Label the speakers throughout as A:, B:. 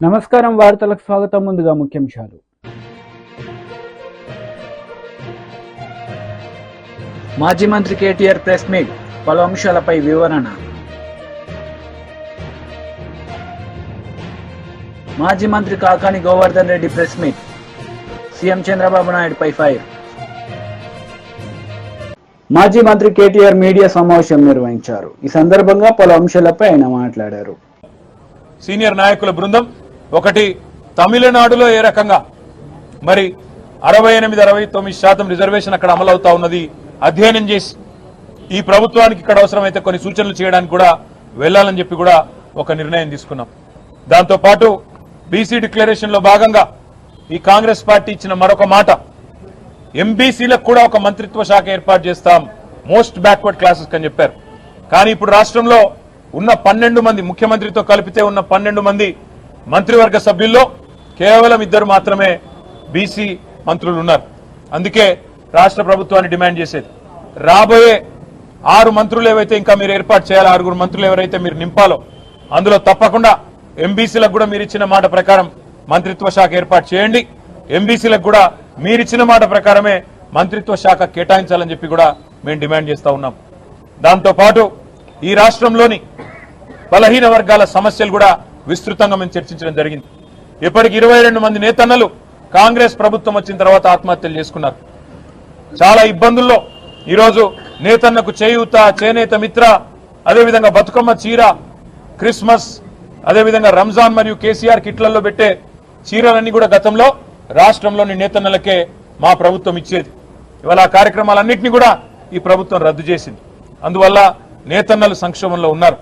A: నమస్కారం వార్తలకు స్వాగతం. ముందుగా ముఖ్యాంశాలు. మాజీ మంత్రి కేటీఆర్ ప్రెస్ మీట్, పలు అంశాలపై వివరణ. మాజీ మంత్రి Kakani Govardhan Reddy press meet, CM Chandrababu నాయుడుపై ఫైర్. మాజీ మంత్రి కేటీఆర్ మీడియా సమావేశం నిర్వహించారు. ఈ సందర్భంగా పలు అంశాలపై ఆయన మాట్లాడారు.
B: సీనియర్ నాయకుల బృందం ఒకటి తమిళనాడులో ఏ రకంగా మరి 68-69% రిజర్వేషన్ అక్కడ అమలవుతా ఉన్నది అధ్యయనం చేసి ఈ ప్రభుత్వానికి ఇక్కడ అవసరమైతే కొన్ని సూచనలు చేయడానికి కూడా వెళ్లాలని చెప్పి కూడా ఒక నిర్ణయం తీసుకున్నాం. దాంతో పాటు బీసీ డిక్లరేషన్ లో భాగంగా ఈ కాంగ్రెస్ పార్టీ ఇచ్చిన మరొక మాట, ఎంబీసీలకు కూడా ఒక మంత్రిత్వ శాఖ ఏర్పాటు చేస్తాం, మోస్ట్ బ్యాక్వర్డ్ క్లాసెస్ అని చెప్పారు. కానీ ఇప్పుడు రాష్ట్రంలో ఉన్న 12 మంది, ముఖ్యమంత్రితో కలిపితే ఉన్న 12 మంది మంత్రివర్గ సభ్యుల్లో కేవలం 2 మాత్రమే బీసీ మంత్రులు ఉన్నారు. అందుకే రాష్ట్ర ప్రభుత్వాన్ని డిమాండ్ చేసేది, రాబోయే 6 మంత్రులు ఏవైతే ఇంకా మీరు ఏర్పాటు చేయాలో, 6 మంత్రులు ఎవరైతే మీరు నింపాలో అందులో తప్పకుండా ఎంబీసీలకు కూడా మీరు ఇచ్చిన మాట ప్రకారం మంత్రిత్వ శాఖ ఏర్పాటు చేయండి. ఎంబీసీలకు కూడా మీరిచ్చిన మాట ప్రకారమే మంత్రిత్వ శాఖ కేటాయించాలని చెప్పి కూడా మేము డిమాండ్ చేస్తా ఉన్నాం. దాంతో పాటు ఈ రాష్ట్రంలోని బలహీన వర్గాల సమస్యలు కూడా విస్తృతంగా మేము చర్చించడం జరిగింది. ఇప్పటికి 22 మంది నేతన్నలు కాంగ్రెస్ ప్రభుత్వం వచ్చిన తర్వాత ఆత్మహత్యలు చేసుకున్నారు. చాలా ఇబ్బందుల్లో ఈరోజు నేతన్నకు చేయూత, చేనేత మిత్ర, అదేవిధంగా బతుకమ్మ చీర, క్రిస్మస్, అదేవిధంగా రంజాన్ మరియు కేసీఆర్ కిట్లలో పెట్టే చీరలన్నీ కూడా గతంలో రాష్ట్రంలోని నేతన్నలకే మా ప్రభుత్వం ఇచ్చేది. ఇవాళ ఆ కార్యక్రమాలన్నింటినీ కూడా ఈ ప్రభుత్వం రద్దు చేసింది. అందువల్ల నేతన్నలు సంక్షోభంలో ఉన్నారు.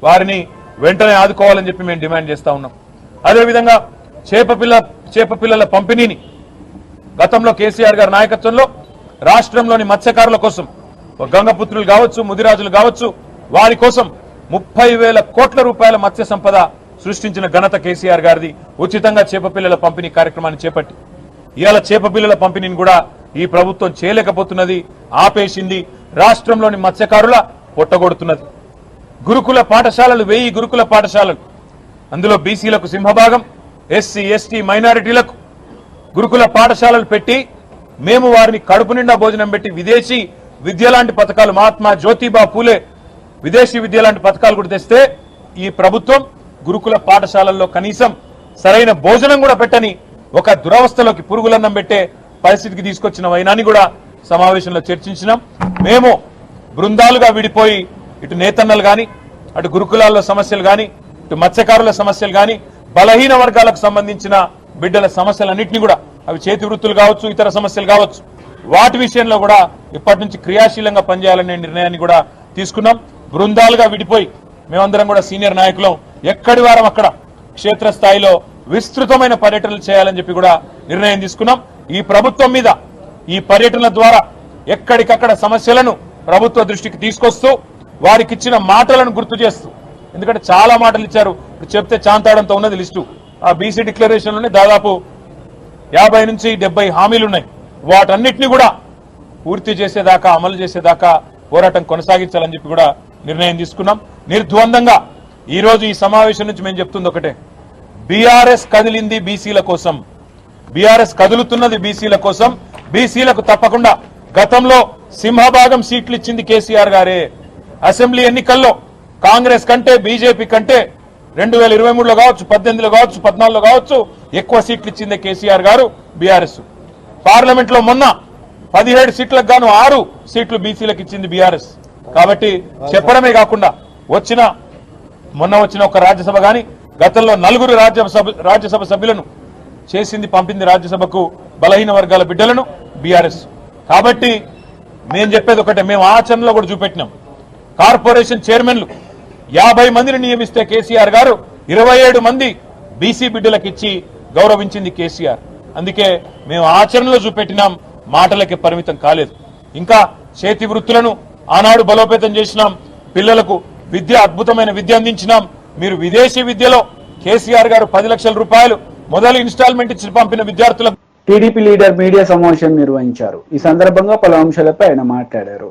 B: వారిని వెంటనే ఆదుకోవాలని చెప్పి మేము డిమాండ్ చేస్తా ఉన్నాం. అదేవిధంగా చేపపిల్లల పంపిణీని గతంలో కేసీఆర్ గారి నాయకత్వంలో రాష్ట్రంలోని మత్స్యకారుల కోసం, గంగపుత్రులు కావచ్చు, ముదిరాజులు కావచ్చు, వారి కోసం 30,000 కోట్ల రూపాయల మత్స్య సంపద సృష్టించిన ఘనత కేసీఆర్ గారిది. ఉచితంగా చేపపిల్లల పంపిణీ కార్యక్రమాన్ని చేపట్టి ఇవాళ చేపపిల్లల పంపిణీని కూడా ఈ ప్రభుత్వం చేయలేకపోతున్నది, ఆపేసింది. రాష్ట్రంలోని మత్స్యకారుల పొట్టగొడుతున్నది. గురుకుల పాఠశాలలు, 1000 గురుకుల పాఠశాలలు, అందులో బీసీలకు సింహభాగం, ఎస్సీ ఎస్టీ మైనారిటీలకు గురుకుల పాఠశాలలు పెట్టి మేము వారిని కడుపు నిండా భోజనం పెట్టి విదేశీ విద్య లాంటి పథకాలు, మహాత్మా జ్యోతిబా పూలే విదేశీ విద్య లాంటి పథకాలు కూడా తెస్తే ఈ ప్రభుత్వం గురుకుల పాఠశాలల్లో కనీసం సరైన భోజనం కూడా పెట్టని ఒక దురవస్థలోకి, పురుగులన్నం పెట్టే పరిస్థితికి తీసుకొచ్చిన వైనాన్ని కూడా సమావేశంలో చర్చించినాం. మేము బృందాలుగా విడిపోయి ఇటు నేతన్నలు గాని, అటు గురుకులాల్లో సమస్యలు గాని, ఇటు మత్స్యకారుల సమస్యలు గాని, బలహీన వర్గాలకు సంబంధించిన బిడ్డల సమస్యలన్నింటినీ కూడా, అవి చేతి వృత్తులు కావచ్చు, ఇతర సమస్యలు కావచ్చు, వాటి విషయంలో కూడా ఇప్పటి నుంచి క్రియాశీలంగా పనిచేయాలనే నిర్ణయాన్ని కూడా తీసుకున్నాం. బృందాలుగా విడిపోయి మేమందరం కూడా సీనియర్ నాయకులం ఎక్కడి వారం అక్కడ క్షేత్రస్థాయిలో విస్తృతమైన పర్యటనలు చేయాలని చెప్పి కూడా నిర్ణయం తీసుకున్నాం. ఈ ప్రభుత్వం మీద ఈ పర్యటనల ద్వారా ఎక్కడికక్కడ సమస్యలను ప్రభుత్వ దృష్టికి తీసుకొస్తూ వారికి ఇచ్చిన మాటలను గుర్తు చేస్తూ, ఎందుకంటే చాలా మాటలు ఇచ్చారు, చెప్తే చాంతాడంతో ఉన్నది లిస్టు. ఆ బీసీ డిక్లరేషన్ లోనే దాదాపు 50 నుంచి 70 హామీలు ఉన్నాయి. వాటన్నిటిని కూడా పూర్తి చేసేదాకా, అమలు చేసేదాకా పోరాటం కొనసాగించాలని చెప్పి కూడా నిర్ణయం తీసుకున్నాం. నిర్ద్వందంగా ఈ రోజు ఈ సమావేశం నుంచి మేము చెప్తుంది ఒకటే, బీఆర్ఎస్ కదిలింది బీసీల కోసం, బీఆర్ఎస్ కదులుతున్నది బీసీల కోసం. బీసీలకు తప్పకుండా గతంలో సింహభాగం సీట్లు ఇచ్చింది కేసీఆర్ గారే. అసెంబ్లీ ఎన్నికల్లో కాంగ్రెస్ కంటే, బీజేపీ కంటే 2023లో కావచ్చు, 18లో కావచ్చు, 14లో కావచ్చు ఎక్కువ సీట్లు ఇచ్చింది కేసీఆర్ గారు, బీఆర్ఎస్. పార్లమెంట్ లో మొన్న 17 సీట్లకు గాను 6 సీట్లు బీసీలకు ఇచ్చింది బీఆర్ఎస్. కాబట్టి చెప్పడమే కాకుండా మొన్న వచ్చిన ఒక రాజ్యసభ గాని, గతంలో 4 రాజ్యసభ సభ్యులను చేసింది, పంపింది రాజ్యసభకు బలహీన వర్గాల బిడ్డలను బీఆర్ఎస్. కాబట్టి మేము చెప్పేది ఒకటే, మేము ఆచరణలో కూడా చూపెట్టినాం. కార్పొరేషన్ చైర్మన్లు 50 మందిని నియమిస్తే కేసీఆర్ గారు 27 మంది బీసీ బిడ్డలకు ఇచ్చి గౌరవించింది కేసీఆర్. అందుకే మేము ఆచరణలో చూపెట్టినాం, మాటలకి పరిమితం కాలేదు. ఇంకా చేతి వృత్తులను ఆనాడు బలోపేతం చేసినాం, పిల్లలకు అద్భుతమైన విద్య అందించినాం. మీరు విదేశీ విద్యలో కేసీఆర్ గారు 10 లక్షల రూపాయలు మొదలు ఇన్స్టాల్మెంట్ ఇచ్చి పంపిన విద్యార్థులకు.
A: టీడీపీ లీడర్ మీడియా సమావేశం నిర్వహించారు. ఈ సందర్భంగా పలు అంశాలపై ఆయన మాట్లాడారు.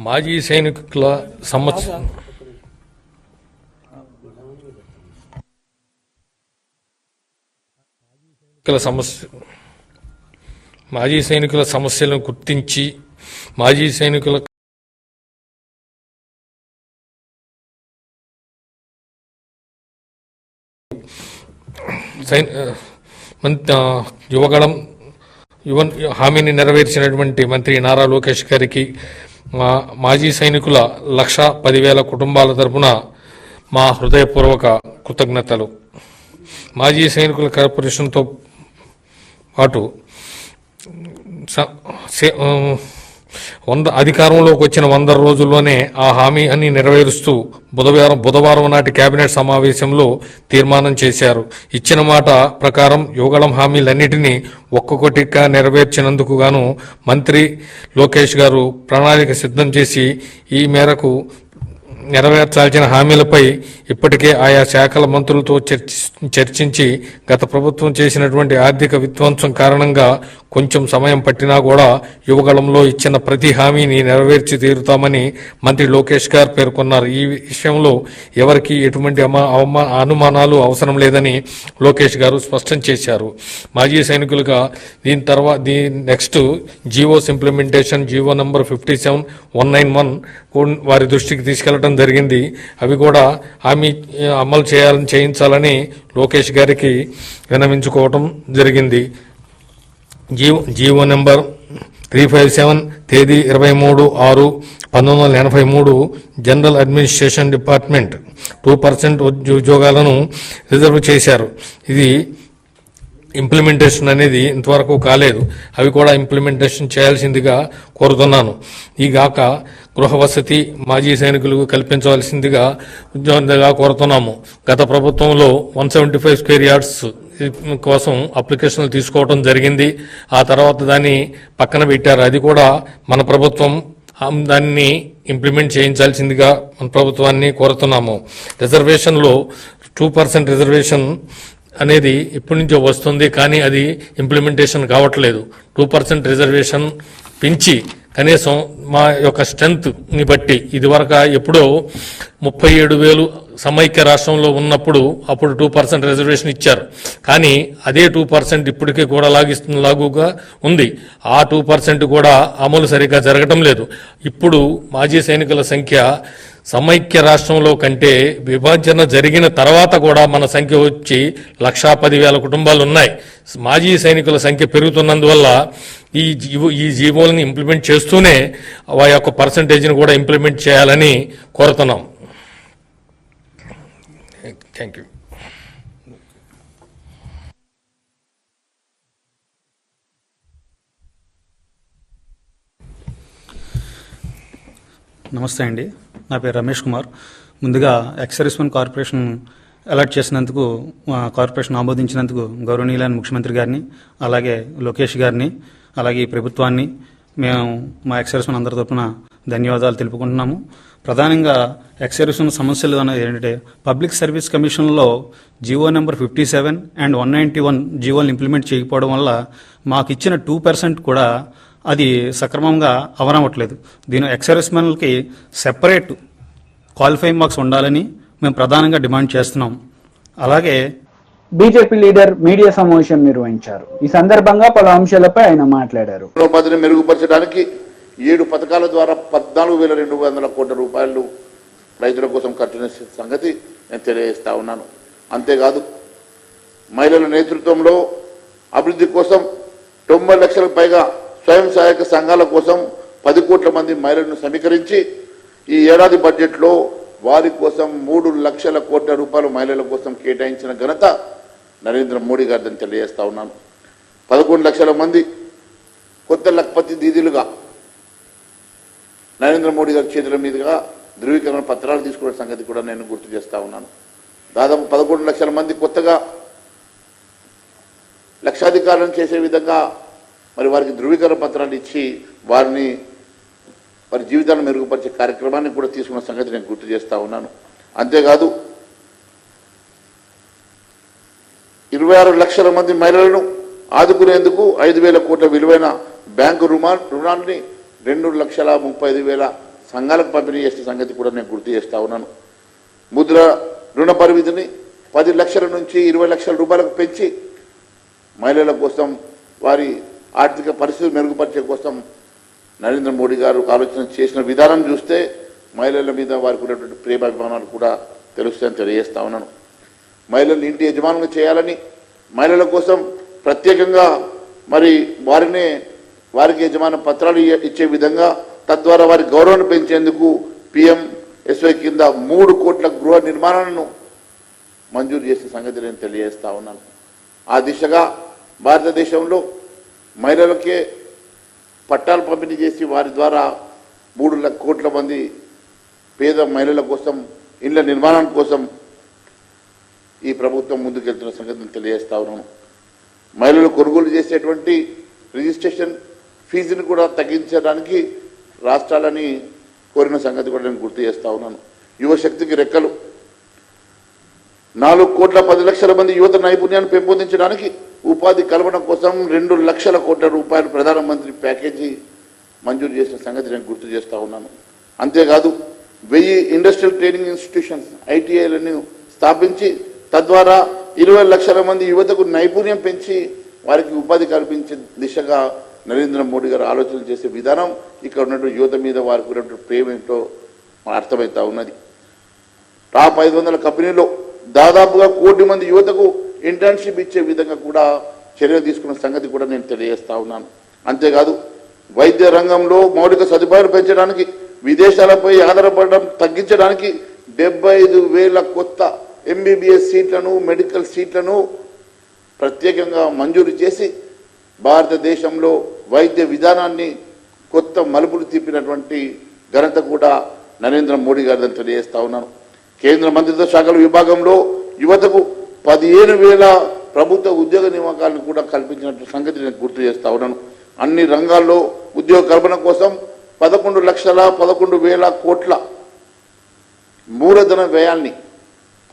C: మాజీ సైనికుల సమస్యలను గుర్తించి మాజీ సైనికుల యువగళం హామీని నెరవేర్చినటువంటి మంత్రి నారా లోకేష్ గారికి మాజీ సైనికుల 1,10,000 కుటుంబాల తరపున మా హృదయపూర్వక కృతజ్ఞతలు. మాజీ సైనికుల కార్పొరేషన్తో పాటు అధికారంలోకి వచ్చిన 100 రోజుల్లోనే ఆ హామీని నెరవేరుస్తూ బుధవారం నాటి కేబినెట్ సమావేశంలో తీర్మానం చేశారు. ఇచ్చిన మాట ప్రకారం యువగళం హామీలన్నిటినీ ఒక్కొక్కటిగా నెరవేర్చినందుకు గాను మంత్రి లోకేష్ గారు ప్రణాళిక సిద్ధం చేసి ఈ మేరకు నెరవేర్చాల్సిన హామీలపై ఇప్పటికే ఆయా శాఖల మంత్రులతో చర్చించి గత ప్రభుత్వం చేసినటువంటి ఆర్థిక విధ్వంసం కారణంగా కొంచెం సమయం పట్టినా కూడా యువగళంలో ఇచ్చిన ప్రతి హామీని నెరవేర్చి తీరుతామని మంత్రి లోకేష్ గారు పేర్కొన్నారు. ఈ విషయంలో ఎవరికి ఎటువంటి అనుమానాలు అవసరం లేదని లోకేష్ గారు స్పష్టం చేశారు. మాజీ సైనికులుగా next GOs implementation GO number 57-191 వారి దృష్టికి తీసుకెళ్లడం జరిగింది. అవి కూడా హామీ అమలు చేయించాలని లోకేష్ గారికి విన్నవించుకోవటం జరిగింది. జీవో నెంబర్ 357 తేదీ 23/6/1983 జనరల్ అడ్మినిస్ట్రేషన్ డిపార్ట్మెంట్ 2% ఉద్యోగాలను రిజర్వ్ చేశారు. ఇది ఇంప్లిమెంటేషన్ అనేది ఇంతవరకు కాలేదు. అవి కూడా ఇంప్లిమెంటేషన్ చేయాల్సిందిగా కోరుతున్నాను. ఈగాక గృహ వసతి మాజీ సైనికులకు కల్పించవలసిందిగా కోరుతున్నాము. గత ప్రభుత్వంలో 175 స్క్వేర్ యార్డ్స్ కోసం అప్లికేషన్లు తీసుకోవడం జరిగింది. ఆ తర్వాత దాన్ని పక్కన పెట్టారు. అది కూడా మన ప్రభుత్వం దాన్ని ఇంప్లిమెంట్ చేయించాల్సిందిగా మన ప్రభుత్వాన్ని కోరుతున్నాము. రిజర్వేషన్లో 2% రిజర్వేషన్ అనేది ఇప్పటి నుంచో వస్తుంది, కానీ అది ఇంప్లిమెంటేషన్ కావట్లేదు. 2% రిజర్వేషన్ పెంచి కనీసం మా యొక్క స్ట్రెంత్ ని బట్టి ఇదివరకు ఎప్పుడో 37,000 సమైక్య రాష్ట్రంలో ఉన్నప్పుడు అప్పుడు 2% రిజర్వేషన్ ఇచ్చారు. కానీ అదే 2% ఇప్పటికీ కూడా లాగుగా ఉంది. ఆ 2% కూడా అమలు సరిగ్గా జరగటం లేదు. ఇప్పుడు మాజీ సైనికుల సంఖ్య సమైక్య రాష్ట్రంలో కంటే విభజన జరిగిన తర్వాత కూడా మన సంఖ్య వచ్చి 1,10,000 కుటుంబాలు ఉన్నాయి. మాజీ సైనికుల సంఖ్య పెరుగుతున్నందువల్ల ఈ జీవోలను ఇంప్లిమెంట్ చేస్తూనే ఆ యొక్క పర్సంటేజ్ని కూడా ఇంప్లిమెంట్ చేయాలని కోరుతున్నాం. Thank you.
D: నమస్తే అండి, నా పేరు రమేష్ కుమార్. ముందుగా ఎక్స్-సర్వీస్మెన్ కార్పొరేషన్ అలాట్ చేసినందుకు, కార్పొరేషన్ ఆమోదించినందుకు గౌరవనీయులైన ముఖ్యమంత్రి గారిని, అలాగే లోకేష్ గారిని, అలాగే ఈ ప్రభుత్వాన్ని మేము మా ఎక్స్-సర్వీస్మెన్ అందరి తరఫున ధన్యవాదాలు తెలుపుకుంటున్నాము. ప్రధానంగా ఎక్స్-సర్వీస్మెన్ సమస్యలు అనేది ఏంటంటే, పబ్లిక్ సర్వీస్ కమిషన్లో జీవో నెంబర్ 57 and 191 జీవోలను ఇంప్లిమెంట్ చేయకపోవడం వల్ల మాకు ఇచ్చిన 2% కూడా అది సక్రమంగా అవనవట్లేదు. దీని ఎక్స్-సర్వీస్మెన్లకి సెపరేట్ క్వాలిఫైయింగ్ మార్క్స్ ఉండాలని మేము ప్రధానంగా డిమాండ్ చేస్తున్నాం. అలాగే
A: బీజేపీ లీడర్ మీడియా సమావేశం నిర్వహించారు. ఈ సందర్భంగా పలు అంశాలపై ఆయన మాట్లాడారు.
E: ఉపాధిని మెరుగుపరచడానికి 7 పథకాల ద్వారా 14,200 కోట్ల రూపాయలు రైతుల కోసం ఖర్చు చేసిన సంగతి నేను తెలియజేస్తా ఉన్నాను. అంతేకాదు, మహిళల నేతృత్వంలో అభివృద్ధి కోసం 90 లక్షలకు పైగా స్వయం సహాయక సంఘాల కోసం 10 కోట్ల మంది మహిళలను సమీకరించి ఈ ఏడాది బడ్జెట్లో వారి కోసం 3 లక్షల కోట్ల రూపాయలు మహిళల కోసం కేటాయించిన ఘనత నరేంద్ర మోడీ గారిని తెలియజేస్తా ఉన్నాను. 11 లక్షల మంది కొత్త లఖపతి దీదీలుగా నరేంద్ర మోడీ గారి చేతుల మీదుగా ధృవీకరణ పత్రాలు తీసుకునే సంగతి కూడా నేను గుర్తు చేస్తా ఉన్నాను. దాదాపు 11 లక్షల మంది కొత్తగా లక్షాధికారులను చేసే విధంగా మరి వారికి ధృవీకరణ పత్రాలు ఇచ్చి వారి జీవితాన్ని మెరుగుపరిచే కార్యక్రమాన్ని కూడా తీసుకున్న సంగతి నేను గుర్తు చేస్తా ఉన్నాను. అంతేకాదు, 26 లక్షల మంది మహిళలను ఆదుకునేందుకు 5,000 కోట్ల విలువైన బ్యాంకు రుణాలని 2,35,000 సంఘాలకు పంపిణీ చేసిన సంగతి కూడా నేను గుర్తు చేస్తా ఉన్నాను. ముద్ర రుణ పరిమితిని 10 లక్షల నుంచి 20 లక్షల రూపాయలకు పెంచి మహిళల కోసం వారి ఆర్థిక పరిస్థితి మెరుగుపరిచే కోసం నరేంద్ర మోడీ గారు ఆలోచన చేసిన విధానం చూస్తే మహిళల మీద వారికి ఉన్నటువంటి ప్రేమాభిమానాలు కూడా తెలుస్తాయని తెలియజేస్తా ఉన్నాను. మహిళలు ఇంటి యజమానులు చేయాలని మహిళల కోసం ప్రత్యేకంగా మరి వారికి యజమాన పత్రాలు ఇచ్చే విధంగా తద్వారా వారి గౌరవాన్ని పెంచేందుకు PMSY కింద 3 కోట్ల గృహ నిర్మాణాలను మంజూరు చేసిన సంగతి నేను తెలియజేస్తా ఉన్నాను. ఆ దిశగా భారతదేశంలో మహిళలకే పట్టాలు పంపిణీ చేసి వారి ద్వారా 3 కోట్ల మంది పేద మహిళల కోసం ఇళ్ల నిర్మాణం కోసం ఈ ప్రభుత్వం ముందుకెళ్తున్న సంగతి నేను తెలియజేస్తా ఉన్నాను. మహిళలు కొనుగోలు చేసేటువంటి రిజిస్ట్రేషన్ ఫీజును కూడా తగ్గించడానికి రాష్ట్రాలని కోరిన సంగతి కూడా నేను గుర్తు చేస్తా ఉన్నాను. యువశక్తికి రెక్కలు 4 కోట్ల 10 లక్షల మంది యువత నైపుణ్యాన్ని పెంపొందించడానికి ఉపాధి కల్పన కోసం 2 లక్షల కోట్ల రూపాయలు ప్రధానమంత్రి ప్యాకేజీ మంజూరు చేసిన సంగతి నేను గుర్తు చేస్తా ఉన్నాను. అంతేకాదు 1000 ఇండస్ట్రియల్ ట్రైనింగ్ ఇన్స్టిట్యూషన్స్ ITIలను స్థాపించి తద్వారా 20 లక్షల మంది యువతకు నైపుణ్యం పెంచి వారికి ఉపాధి కల్పించే దిశగా నరేంద్ర మోడీ గారు ఆలోచనలు చేసే విధానం ఇక్కడ ఉన్నటువంటి యువత మీద వారికి ఉన్నటువంటి ప్రేమ ఏంటో అర్థమవుతా ఉన్నది. టాప్ 500 కంపెనీలో దాదాపుగా 1 కోటి మంది యువతకు ఇంటర్న్షిప్ ఇచ్చే విధంగా కూడా చర్యలు తీసుకున్న సంగతి కూడా నేను తెలియజేస్తా ఉన్నాను. అంతేకాదు వైద్య రంగంలో మౌలిక సదుపాయాలు పెంచడానికి విదేశాలపై ఆధారపడడం తగ్గించడానికి 75,000 కొత్త MBBS సీట్లను మెడికల్ సీట్లను ప్రత్యేకంగా మంజూరు చేసి భారతదేశంలో వైద్య విధానాన్ని కొత్త మలుపులు తిప్పినటువంటి ఘనత కూడా నరేంద్ర మోడీ గారిని తెలియజేస్తా ఉన్నాను. కేంద్ర మంత్రిత్వ శాఖల విభాగంలో యువతకు 15,000 ప్రభుత్వ ఉద్యోగ నియామకాలను కూడా కల్పించినటువంటి సంగతి నేను గుర్తు చేస్తా ఉన్నాను. అన్ని రంగాల్లో ఉద్యోగ కల్పన కోసం 11,11,000 కోట్ల మూలధన వ్యయాన్ని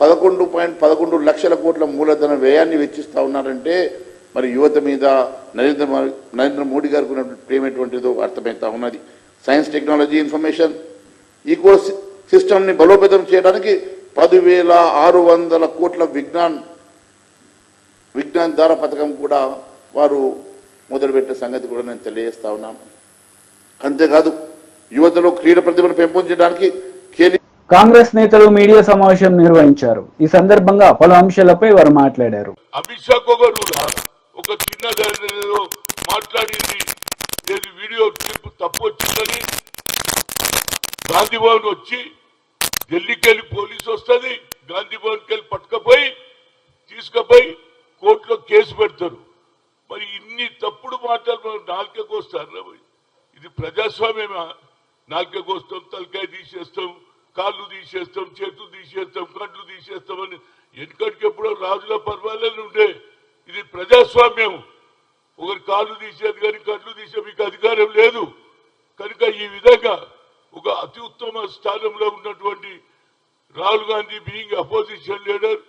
E: 11.11 లక్షల కోట్ల మూలధన వ్యయాన్ని వెచ్చిస్తూ ఉన్నారంటే మరి యువత మీద నరేంద్ర మోడీ గారికి ఉన్నటువంటి ప్రేమ ఎటువంటిదో అర్థమవుతా ఉన్నది. సైన్స్ టెక్నాలజీ ఇన్ఫర్మేషన్ ఈకో సిస్టమ్ని బలోపేతం చేయడానికి 10,600 కోట్ల విజ్ఞాన్ ధార పథకం కూడా వారు మొదలుపెట్టిన సంగతి కూడా నేను తెలియజేస్తా ఉన్నాను. అంతేకాదు యువతలో క్రీడ ప్రతిభను పెంపొందించడానికి
A: కాంగ్రెస్ నేతలు మీడియా సమావేశం నిర్వహించారు. ఈ సందర్భంగా పలు అంశాలపై వారు మాట్లాడారు.
F: అమిత్ షా ఒక చిన్న మాట్లాడింది వీడియో క్లిప్ తప్పు వచ్చిందని గాంధీ భవన్ వచ్చి ఢిల్లీకి వెళ్ళి పోలీసు వస్తుంది, గాంధీ భవన్కి వెళ్ళి పట్టుకపోయి తీసుకుపోయి కోర్టులో కేసు పెడతారు. మరి ఇన్ని తప్పుడు మాటలు మనం నాలుకకు వస్తారు. ఇది ప్రజాస్వామ్యమా? నాలుకకు వస్తాం, తలకాయ తీసేస్తాం, కాళ్ళు తీసేస్తాం, చేతులు తీసేస్తాం, కంట్లు తీసేస్తామని ఎన్నికటికి ఎప్పుడో రాజుల పర్వాలేదు ఉండే. ఇది ప్రజాస్వామ్యం. ఒకరి కాళ్ళు తీసేది కానీ కంట్లు తీసే మీకు అధికారం లేదు. కనుక ఈ విధంగా ఒక అతి ఉత్తమ స్థానంలో ఉన్నటువంటి Rahul Gandhi being opposition leader,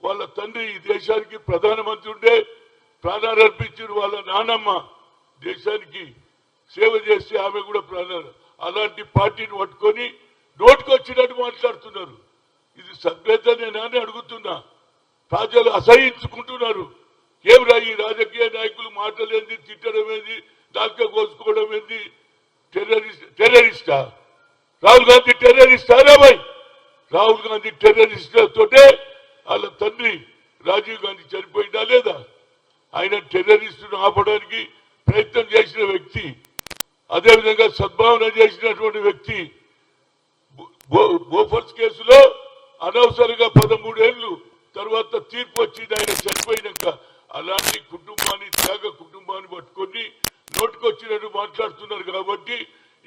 F: వాళ్ళ తండ్రి ఈ దేశానికి ప్రధానమంత్రి ఉండే, ప్రాణాలు అర్పించిన వాళ్ళ నానమ్మ దేశానికి సేవ చేస్తే ఆమె కూడా ప్రాణాలు, అలాంటి పార్టీని పట్టుకొని నోటుకొచ్చినట్టు మాట్లాడుతున్నారు. ఇది సభ్యతనేనా అని అడుగుతున్నా. ప్రజలు అసహించుకుంటున్నారు. ఏమిరా ఈ రాజకీయ నాయకులు మాటలేంది, తిట్టడం ఏంది, దాకా కోసుకోవడం ఏంది? టెర్రరిస్టా? రాహుల్ గాంధీ టెర్రరిస్టారా భాయ్? రాహుల్ గాంధీ టెర్రరిస్టులతోటే వాళ్ళ తండ్రి రాజీవ్ గాంధీ చనిపోయిందా లేదా? ఆయన టెర్రరిస్టును ఆపడానికి ప్రయత్నం చేసిన వ్యక్తి, అదేవిధంగా సద్భావన చేసినటువంటి వ్యక్తి. బోఫర్స్ కేసులో అనవసరంగా 13 ఏళ్లు తర్వాత తీర్పు వచ్చింది ఆయన చనిపోయినాక. అలాంటి కుటుంబాన్ని, త్యాగ కుటుంబాన్ని పట్టుకొని నోటుకొచ్చినట్టు మాట్లాడుతున్నారు. కాబట్టి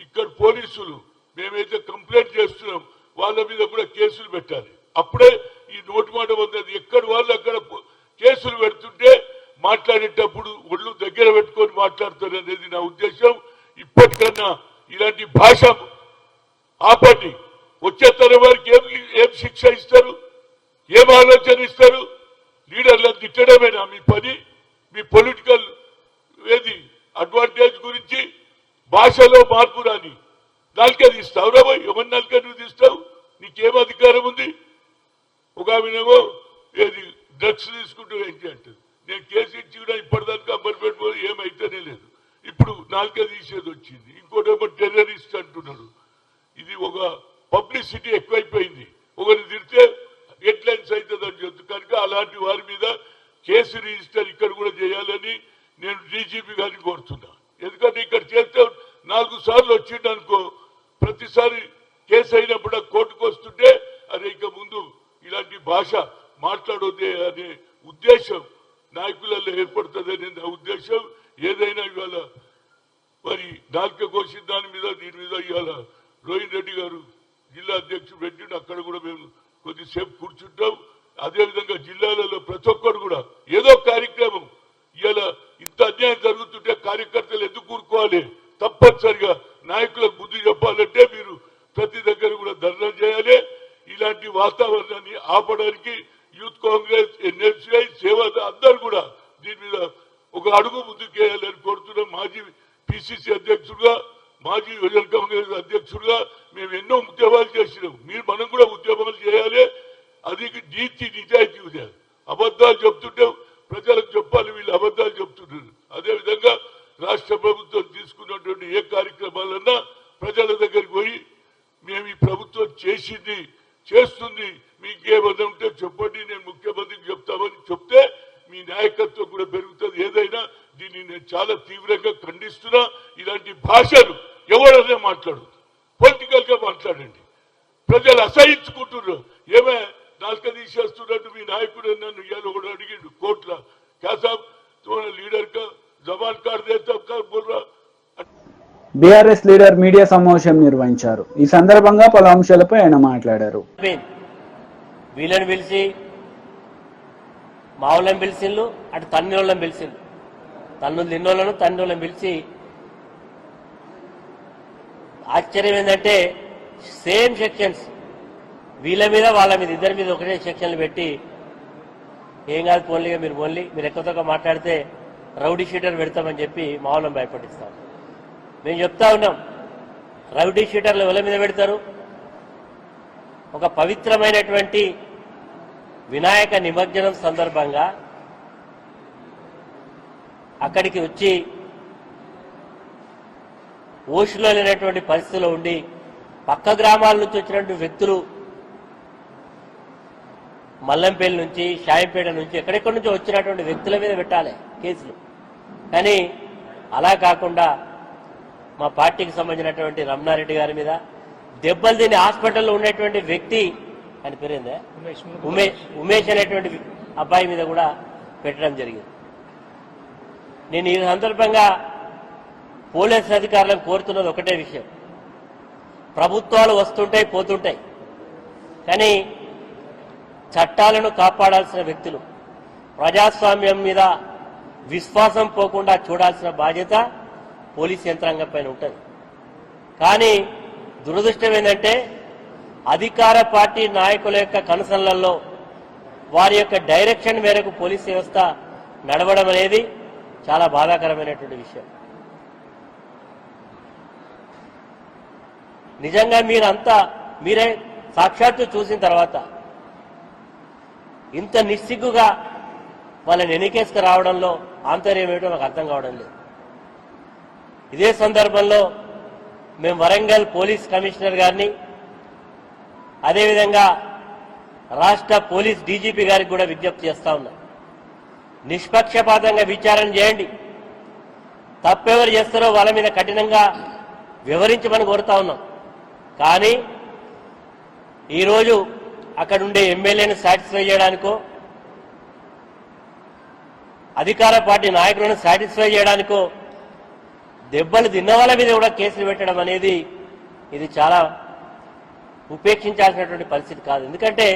F: ఇక్కడ పోలీసులు మేమైతే కంప్లైంట్ చేస్తున్నాం, వాళ్ళ మీద కూడా కేసులు పెట్టాలి. అప్పుడే ఈ నోటు మాట పొందేది. ఎక్కడ వాళ్ళు అక్కడ కేసులు పెడుతుంటే మాట్లాడేటప్పుడు ఒళ్ళు దగ్గర పెట్టుకొని మాట్లాడతారు అనేది నా ఉద్దేశం. ఇప్పటికన్నా ఇలాంటి భాష ఆపండి. వచ్చే తరం వారికి ఏం శిక్ష ఇస్తారు, ఏం ఆలోచన ఇస్తారు? లీడర్లను తిట్టడమేనా మీ పని? మీ పొలిటికల్ ఏది అడ్వాంటేజ్ గురించి భాషలో మార్పు రాని. నాలుకే తీస్తావు రా పోయి, ఎవరి నాలుకే నువ్వు తీస్తావు? నీకేం అధికారం ఉంది? ఒక ఆమెనేమో ఏది డ్రగ్స్ తీసుకుంటూ ఏంటి అంటుంది. నేను కేసు ఇచ్చి కూడా ఇప్పటిదాకా అబ్బలు పెట్టుకోవాలి, ఏమైతేనే లేదు. ఇప్పుడు నాలుకే తీసేది వచ్చింది. ఇంకోటేమో టెర్రరిస్ట్ అంటున్నాడు. ఇది ఒక పబ్లిసిటీ ఎక్కువైపోయింది. ఒకరిని తిడితే హెడ్లైన్స్ అవుతుందని చెప్తూ కనుక అలాంటి వారి మీద కేసు రిజిస్టర్ ఇక్కడ కూడా చేయాలని నేను డీజీపీ గారిని కోరుతున్నా. ఎందుకంటే ఇక్కడ చేస్తే 4 సార్లు వచ్చిండు అనుకో, ప్రతిసారి కేసు అయినప్పుడు కోర్టుకు వస్తుంటే అరే ఇక ముందు ఇలాంటి భాష మాట్లాడొద్దే అనే ఉద్దేశం నాయకులలో ఏర్పడుతుందనే నా ఉద్దేశం. ఏదైనా ఇవాళ మరి నాలుక కోసిన దాని మీద దీని మీద ఇవాళ రోహిన్ రెడ్డి గారు జిల్లా అధ్యక్షుడు పెట్టిండు. అక్కడ కూడా మేము కొద్దిసేపు కూర్చుంటాం. అదేవిధంగా జిల్లాలలో ప్రతి ఒక్కరు కూడా ఏదో కార్యక్రమం ఇవాళ ఇంత అన్యాయం జరుగుతుంటే కార్యకర్తలు ఎందుకు కూరుకోవాలి? తప్పనిసరిగా నాయకులకు బుద్ధి చెప్పాలంటే మీరు ప్రతి దగ్గర కూడా ధర్నా చేయాలి. ఇలాంటి వాతావరణాన్ని ఆపడానికి యూత్ కాంగ్రెస్, ఎన్ఎస్ఐ, సేవ అందరూ కూడా దీని మీద ఒక అడుగు ముందుకు వేయాలని కోరుతున్నాం. మాజీ పిసిసి అధ్యక్షుడుగా, మాజీ యువజన కాంగ్రెస్ అధ్యక్షుడుగా మేము ఎన్నో ఉద్యమాలు చేసినాం. మనం కూడా ఉద్యమాలు చేయాలి. అది నీతి నిజాయితీ ఉదయం. అబద్ధాలు చెప్తుంటే ప్రజలకు చెప్పాలి, వీళ్ళు అబద్ధాలు చెప్తున్నారు. అదేవిధంగా రాష్ట్ర ప్రభుత్వం తీసుకున్నటువంటి ఏ కార్యక్రమాలన్నా ప్రజల దగ్గరికి పోయి మేము ఈ ప్రభుత్వం చేసింది, చేస్తుంది, మీకేమన్నా ఉంటే చెప్పండి, నేను ముఖ్యమంత్రికి చెప్తామని చెప్తే మీ నాయకత్వం కూడా పెరుగుతుంది. ఏదైనా దీన్ని నేను చాలా తీవ్రంగా ఖండిస్తున్నా. ఇలాంటి భాషలు ఎవరైనా మాట్లాడు, పొలిటికల్ గా మాట్లాడండి. ప్రజలు అసహించుకుంటున్నారు. ఏమే నాలుక తీసేస్తున్నట్టు మీ నాయకుడు నన్ను ఇవాళ కూడా అడిగిండు కోర్టులో, క్యాసాబ్ లీడర్ కా జబాన్ కార్డు దేతా బోల్రా.
A: బీఆర్ఎస్ లీడర్ మీడియా సమావేశం నిర్వహించారు. ఈ సందర్భంగా పలు అంశాలపై ఆయన మాట్లాడారు.
G: వీళ్ళని పిలిచి మా వాళ్ళని పిలిచిండ్రు, అటు తన్నోళ్ళని పిలిచిండ్రు, తన్నులు తిన్నోళ్ళను తన్నోళ్ళని పిలిచి ఆశ్చర్యం ఏంటంటే సేమ్ సెక్షన్స్ వీళ్ళ మీద వాళ్ళ మీద ఇద్దరి మీద ఒకటే సెక్షన్లు పెట్టి ఏం కాదు పోన్లీగా మీరు ఓన్లీ మీరు ఎక్కువ మాట్లాడితే రౌడీ షీటర్ పెడతామని చెప్పి మా వాళ్ళని భయపడిస్తాం. మేము చెప్తా ఉన్నాం, రౌడీ షీటర్లు ఎవరి మీద పెడతారు? ఒక పవిత్రమైనటువంటి వినాయక నిమజ్జనం సందర్భంగా అక్కడికి వచ్చి ఓషులో లేనటువంటి పరిస్థితిలో ఉండి పక్క గ్రామాల నుంచి వచ్చినటువంటి వ్యక్తులు మల్లంపల్లి నుంచి, షాయంపేట నుంచి, ఎక్కడెక్కడి నుంచో వచ్చినటువంటి వ్యక్తుల మీద పెట్టాలి కేసులు. కానీ అలా కాకుండా మా పార్టీకి సంబంధించినటువంటి రమణారెడ్డి గారి మీద, దెబ్బలు తిని హాస్పిటల్లో ఉన్నటువంటి వ్యక్తి ఆయన పేరేందే ఉమేష్ అనేటువంటి అబ్బాయి మీద కూడా పెట్టడం జరిగింది. నేను ఈ సందర్భంగా పోలీస్ అధికారులను కోరుతున్నది ఒకటే విషయం, ప్రభుత్వాలు వస్తుంటాయి పోతుంటాయి, కానీ చట్టాలను కాపాడాల్సిన వ్యక్తులు, ప్రజాస్వామ్యం మీద విశ్వాసం పోకుండా చూడాల్సిన బాధ్యత పోలీస్ యంత్రాంగం పైన ఉంటుంది. కానీ దురదృష్టం ఏంటంటే అధికార పార్టీ నాయకుల యొక్క కనుసన్నల్లో వారి యొక్క డైరెక్షన్ మేరకు పోలీస్ వ్యవస్థ నడవడం అనేది చాలా బాధాకరమైనటువంటి విషయం. నిజంగా మీరే సాక్షాత్తు చూసిన తర్వాత ఇంత నిస్సిగ్గుగా వాళ్ళని ఎన్నికేసుకు రావడంలో ఆంతర్యం ఏమిటో నాకు అర్థం కావడం లేదు. ఇదే సందర్భంలో మేము వరంగల్ పోలీస్ కమిషనర్ గారిని, అదేవిధంగా రాష్ట్ర పోలీస్ డీజీపీ గారికి కూడా విజ్ఞప్తి చేస్తా ఉన్నాం, నిష్పక్షపాతంగా విచారణ చేయండి, తప్పెవరు చేస్తారో వాళ్ళ మీద కఠినంగా వివరించమని కోరుతా ఉన్నాం. కానీ ఈరోజు అక్కడ ఉండే ఎమ్మెల్యేని సాటిస్ఫై చేయడానికో, అధికార పార్టీ నాయకులను సాటిస్ఫై చేయడానికో దెబ్బలు తిన్న వాళ్ళ మీద కూడా కేసులు పెట్టడం అనేది ఇది చాలా ఉపేక్షించాల్సినటువంటి పరిస్థితి కాదు. ఎందుకంటే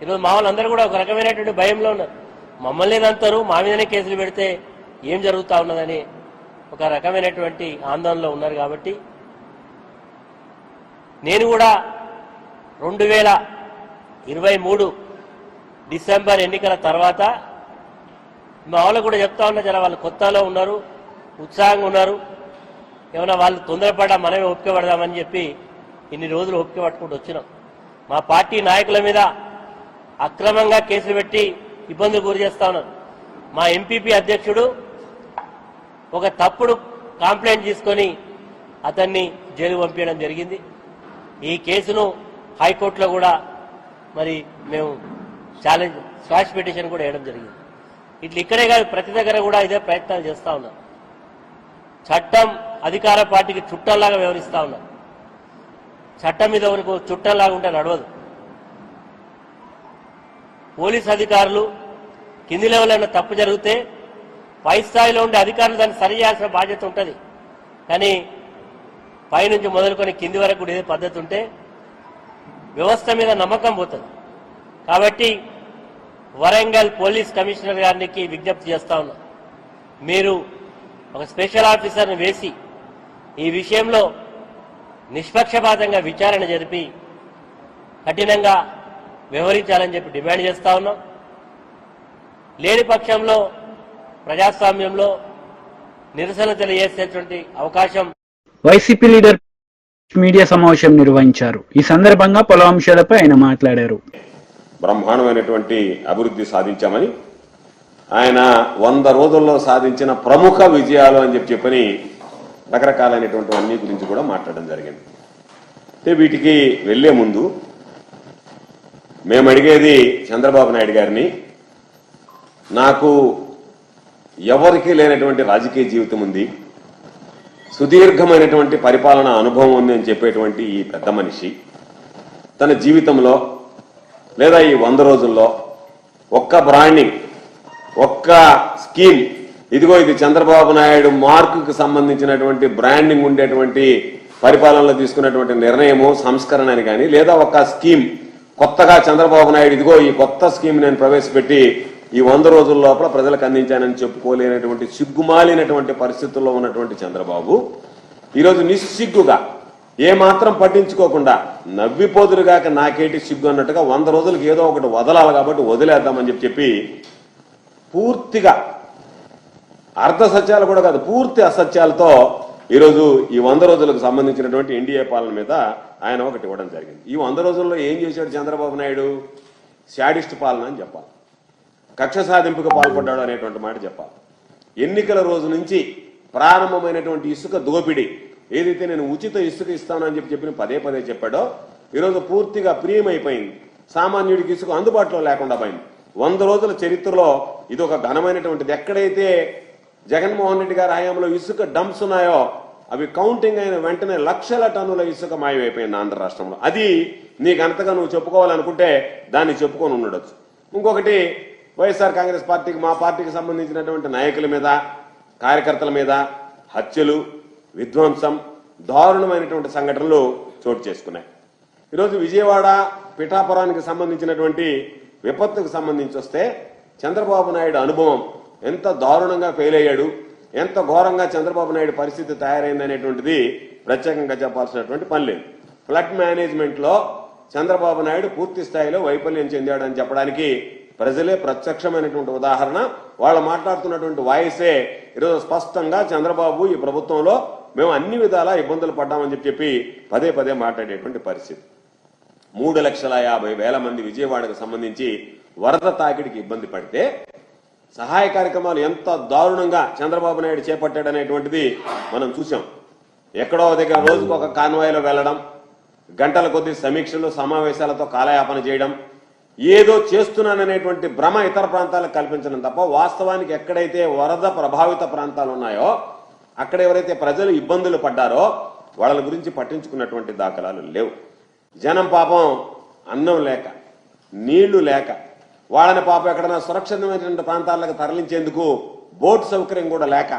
G: ఈరోజు మా వాళ్ళందరూ కూడా ఒక రకమైనటువంటి భయంలో ఉన్నారు. మమ్మల్ని ఏదంటారు, మా మీదనే కేసులు పెడితే ఏం జరుగుతా ఉన్నదని ఒక రకమైనటువంటి ఆందోళనలో ఉన్నారు. కాబట్టి నేను కూడా 2023 డిసెంబర్ ఎన్నికల తర్వాత మా వాళ్ళకు కూడా చెప్తా ఉన్నా, జర వాళ్ళు కొత్తలో ఉన్నారు, ఉత్సాహంగా ఉన్నారు, ఏమైనా వాళ్ళు తొందరపడ్డా మనమే ఓపిక పడదామని చెప్పి ఇన్ని రోజులు ఓపిక పట్టుకుంటూ వచ్చినాం. మా పార్టీ నాయకుల మీద అక్రమంగా కేసులు పెట్టి ఇబ్బందులు గురి చేస్తా ఉన్నారు. మా ఎంపీపీ అధ్యక్షుడు ఒక తప్పుడు కంప్లైంట్ తీసుకొని అతన్ని జైలు పంపించడం జరిగింది. ఈ కేసును హైకోర్టులో కూడా మరి మేము ఛాలెంజ్ స్క్వాష్ పిటిషన్ కూడా వేయడం జరిగింది. ఇట్లా ఇక్కడే కాదు, ప్రతి దగ్గర కూడా ఇదే ప్రయత్నాలు చేస్తా ఉన్నాం. చట్టం అధికార పార్టీకి చుట్టంలాగా వ్యవహరిస్తా ఉన్నాం. చట్టం మీద వరకు చుట్టంలాగా ఉంటే నడవదు. పోలీస్ అధికారులు కింది లెవెల్ అయినా తప్పు జరిగితే పై స్థాయిలో ఉండే అధికారులు దాన్ని సరి చేయాల్సిన బాధ్యత ఉంటుంది. కానీ పైనుంచి మొదలుకొని కింది వరకు కూడా ఇదే పద్ధతి ఉంటే వ్యవస్థ మీద నమ్మకం పోతుంది. కాబట్టి వరంగల్ పోలీస్ కమిషనర్ గారికి విజ్ఞప్తి చేస్తా ఉన్నా, మీరు ఒక స్పెషల్ ఆఫీసర్ని వేసి ఈ విషయంలో నిష్పక్షపాతంగా విచారణ జరిపి కఠినంగా వ్యవహరించాలని చెప్పి డిమాండ్ చేస్తా ఉన్నాం. లేని పక్షంలో ప్రజాస్వామ్యంలో నిరసన తెలియజేసేటువంటి అవకాశం.
A: వైసీపీ లీడర్ మీడియా సమావేశం నిర్వహించారు. ఈ సందర్భంగా పలు అంశాలపై ఆయన మాట్లాడారు.
H: బ్రహ్మాండమైనటువంటి అభివృద్ధి సాధించామని, ఆయన 100 రోజుల్లో సాధించిన ప్రముఖ విజయాలు అని చెప్పని రకరకాలైనటువంటి అన్ని గురించి కూడా మాట్లాడడం జరిగింది. అయితే వీటికి వెళ్లే ముందు మేము అడిగేది చంద్రబాబు నాయుడు గారిని, నాకు ఎవరికీ లేనటువంటి రాజకీయ జీవితం ఉంది, సుదీర్ఘమైనటువంటి పరిపాలనా అనుభవం ఉంది అని చెప్పేటువంటి ఈ పెద్ద మనిషి తన జీవితంలో లేదా ఈ 100 రోజుల్లో ఒక్క బ్రాండింగ్, ఒక్క స్కీమ్, ఇదిగో ఇది చంద్రబాబు నాయుడు మార్కుకి సంబంధించినటువంటి బ్రాండింగ్ ఉండేటువంటి పరిపాలనలో తీసుకున్నటువంటి నిర్ణయము, సంస్కరణ అని కానీ, లేదా ఒక స్కీమ్ కొత్తగా చంద్రబాబు నాయుడు ఇదిగో ఈ కొత్త స్కీమ్ నేను ప్రవేశపెట్టి ఈ 100 రోజుల లోపల ప్రజలకు అందించానని చెప్పుకోలేనటువంటి సిగ్గుమాలినటువంటి పరిస్థితుల్లో ఉన్నటువంటి చంద్రబాబు ఈరోజు నిస్సిగ్గుగా ఏమాత్రం పట్టించుకోకుండా నవ్విపోదురుగాక నాకేటి సిగ్గు అన్నట్టుగా 100 రోజులకు ఏదో ఒకటి వదలాలి కాబట్టి వదిలేద్దామని చెప్పి పూర్తిగా అర్ధ సత్యాలు కూడా కాదు, పూర్తి అసత్యాలతో ఈరోజు ఈ 100 రోజులకు సంబంధించినటువంటి ఎన్డీఏ పాలన మీద ఆయన ఒకటి ఇవ్వడం జరిగింది. ఈ 100 రోజుల్లో ఏం చేశాడు చంద్రబాబు నాయుడు? శాడిస్ట్ పాలన అని చెప్పాలి, కక్ష సాధింపుకు పాల్పడ్డాడు అనేటువంటి మాట చెప్పాలి. ఎన్నికల రోజు నుంచి ప్రారంభమైనటువంటి ఇసుక దోపిడీ ఏదైతే నేను ఉచిత ఇసుక ఇస్తానని చెప్పి పదే పదే చెప్పాడో ఈరోజు పూర్తిగా ప్రియమైపోయింది. సామాన్యుడికి ఇసుక అందుబాటులో లేకుండా పోయింది. 100 రోజుల చరిత్రలో ఇది ఒక ఘనమైనటువంటిది. ఎక్కడైతే జగన్మోహన్ రెడ్డి గారి హయాంలో ఇసుక డంప్స్ ఉన్నాయో అవి కౌంటింగ్ అయిన వెంటనే లక్షల టన్నుల ఇసుక మాయమైపోయింది ఆంధ్ర రాష్ట్రంలో. అది నీకు అంతగా నువ్వు చెప్పుకోవాలనుకుంటే దాన్ని చెప్పుకొని ఉండొచ్చు. ఇంకొకటి, వైఎస్ఆర్ కాంగ్రెస్ పార్టీకి, మా పార్టీకి సంబంధించినటువంటి నాయకుల మీద, కార్యకర్తల మీద హత్యలు, విధ్వంసం, దారుణమైనటువంటి సంఘటనలు చోటు చేసుకున్నాయి. ఈరోజు విజయవాడ పిఠాపురానికి సంబంధించినటువంటి విపత్తుకు సంబంధించి వస్తే చంద్రబాబు నాయుడు అనుభవం ఎంత దారుణంగా ఫెయిల్ అయ్యాడు, ఎంత ఘోరంగా చంద్రబాబు నాయుడు పరిస్థితి తయారైంది అనేటువంటిది ప్రత్యేకంగా చెప్పాల్సినటువంటి పని లేదు. ఫ్లడ్ మేనేజ్మెంట్ లో చంద్రబాబు నాయుడు పూర్తి స్థాయిలో వైఫల్యం చెందాడని చెప్పడానికి ప్రజలే ప్రత్యక్షమైనటువంటి ఉదాహరణ. వాళ్ళు మాట్లాడుతున్నటువంటి వాయిసే ఈరోజు స్పష్టంగా చంద్రబాబు ఈ ప్రభుత్వంలో మేము అన్ని విధాలా ఇబ్బందులు పడ్డామని చెప్పి పదే పదే మాట్లాడేటువంటి పరిస్థితి. 3,50,000 మంది విజయవాడకు సంబంధించి వరద తాకిడికి ఇబ్బంది పడితే సహాయ కార్యక్రమాలు ఎంత దారుణంగా చంద్రబాబు నాయుడు చేపట్టాడనేటువంటిది మనం చూసాం. ఎక్కడో దగ్గర రోజుకు ఒక కాన్వాయ్లో వెళ్లడం, గంటల కొద్ది సమీక్షలు, సమావేశాలతో కాలయాపన చేయడం, ఏదో చేస్తున్నాననేటువంటి భ్రమ ఇతర ప్రాంతాలకు కల్పించడం తప్ప వాస్తవానికి ఎక్కడైతే వరద ప్రభావిత ప్రాంతాలు ఉన్నాయో అక్కడ ఎవరైతే ప్రజలు ఇబ్బందులు పడ్డారో వాళ్ళ గురించి పట్టించుకున్నటువంటి దాఖలాలు లేవు. జనం పాపం అన్నం లేక, నీళ్లు లేక, వాళ్ళని పాపం ఎక్కడైనా సురక్షితమైనటువంటి ప్రాంతాలకు తరలించేందుకు బోట్ సౌకర్యం కూడా లేక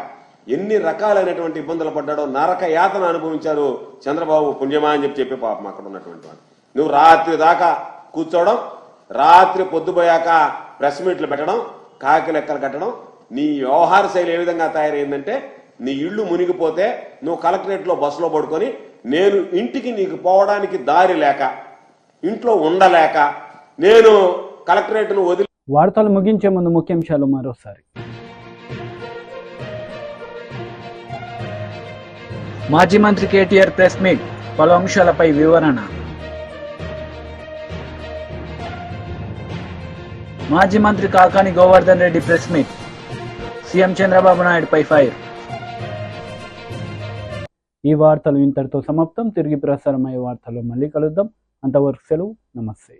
H: ఎన్ని రకాలైనటువంటి ఇబ్బందులు పడ్డాడో, నరక యాతన అనుభవించారు చంద్రబాబు పుణ్యమా అని చెప్పి పాపం అక్కడ ఉన్నటువంటి వాడు. నువ్వు రాత్రి దాకా కూర్చోవడం, రాత్రి పొద్దుపోయాక ప్రెస్ మీట్లు పెట్టడం, కాకి లెక్కలు కట్టడం, నీ వ్యవహార శైలి ఏ విధంగా తయారైందంటే నీ ఇళ్లు మునిగిపోతే నువ్వు కలెక్టరేట్ లో బస్సులో పడుకొని నేను ఇంటికి నీకు పోవడానికి దారి లేక, ఇంట్లో ఉండలేక నేను కలెక్టరేట్ ను వదిలి.
A: వార్తలు ముగించే ముందు ముఖ్యాంశాలు మరోసారి. మాజీ మంత్రి కేటీఆర్ ప్రెస్ మీట్, పలు అంశాలపై వివరణ. మాజీ మంత్రి Kakani Govardhan Reddy press meet, CM Chandrababu నాయుడుపై ఫైర్. ఈ వార్తలు ఇంతటితో సమాప్తం. తిరిగి ప్రసారమయ్యే వార్తల్లో మళ్ళీ కలుద్దాం. అంతవరకు సెలవు. నమస్తే.